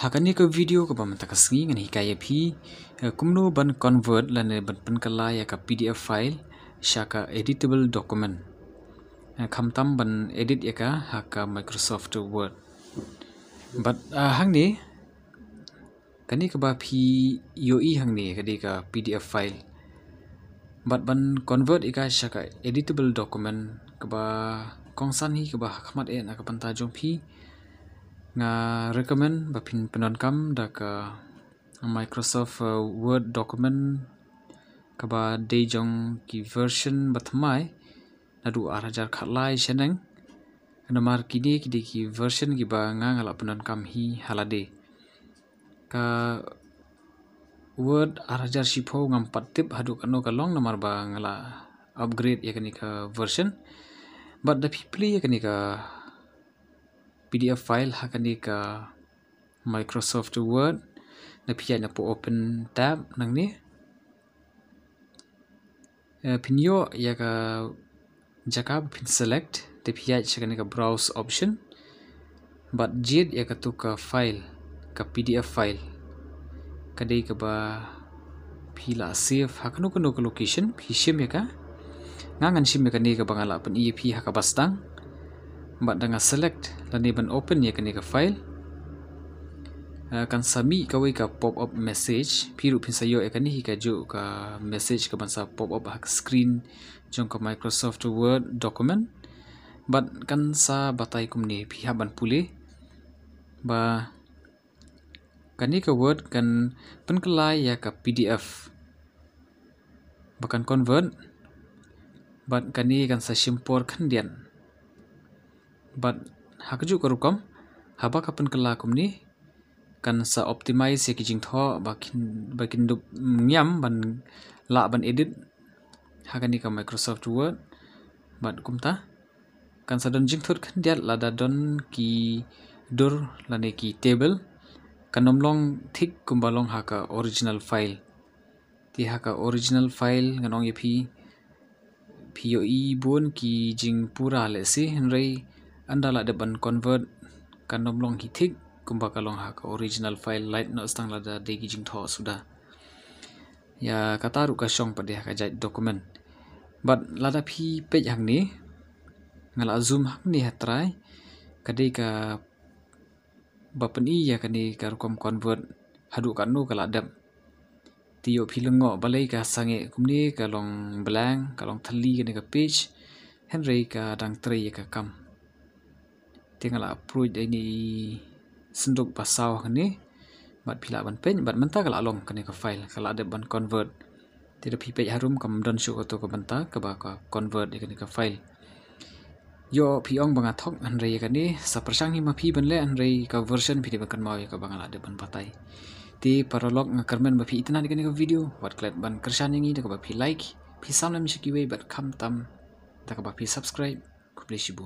Hakani ke video ke pamata kasngi ngan hikaya phi kumno ban convert lane ban penkala ya ka PDF file shaka editable document khamtam ban edit ya ka haka Microsoft Word but hangni kani ke ba phi UI hangni kadi ka PDF file but ban convert ika shaka editable document ke ba kongsan hi ke ba khmat na ka panta jong phi nga recommend bapin penonkam da ka Microsoft Word document kaba dejong ki version batmai nadu arajar khatlai sheneng namar kini ki version ki ba nga ngala penonkam hi halade ka Word arajar shipho ngam patip hadu kano kalong namar ba ngala upgrade ya kani ka version but the people ya kani ka PDF file hakani ka Microsoft Word na piyay na po open tab nang ni pinyo ya ka jakab pin select te piyay siya ka browse option but jid ya ka tu ka file ka PDF file kadai ka ba pila save hakano ka location pishim ya ka ngangan shim ya ka ni ka bangala pan EP haka bastang but dengan select lani ban open ya kani ka file kan sami kawai ka pop up message piru pin sayo kani hika jo ka message ka bansa pop up hak screen jong ka Microsoft Word document but kan sa batai kumni pihak ban pulih ba kani ka Word kan penkelai ya ka PDF bahkan convert but kani kan sa shimpor kandian but hakaju karukam haba kapan kelakum ni kan sa optimize ya kijing tho bakin dup nyam ban la ban edit hakani ka Microsoft Word but kumta kan sa don jing thot kan dia lada don ki dur lane ki table kan nomlong thik kumbalong haka original file ti haka original file nganong yepi POE bun ki jing pura le si henry andala depan convert kan nomlong hitik kumba kalong hak original file light no stang lada degi jing tho sudah ya kata ru ka shong pada hak jait dokumen but lada phi page hang ni ngala zoom hang ni hatrai kadai ka bapani ya kani ka rukom convert hadu kanu kala dam tiyo philengo balai ka sange kumni kalong blank kalong thali kani ka page henry ka dang tre ka kam tinggal approach ini senduk pasau ni bat pila ban pen bat menta kala long kani ka file kala ada ban convert tidak pipet harum kam don show to ka benta ka ba ka convert kani ka file yo piong bangathok anrei kani sa persang hi ma phi ban le anrei ka version phi kan mau ka bangala ada ban patai ti paralog ngakarmen ba phi itna kani ka video wat klat ban kersan ngi ka ba phi like phi salam shiki we bat kham tam ta ka ba phi subscribe ku bless you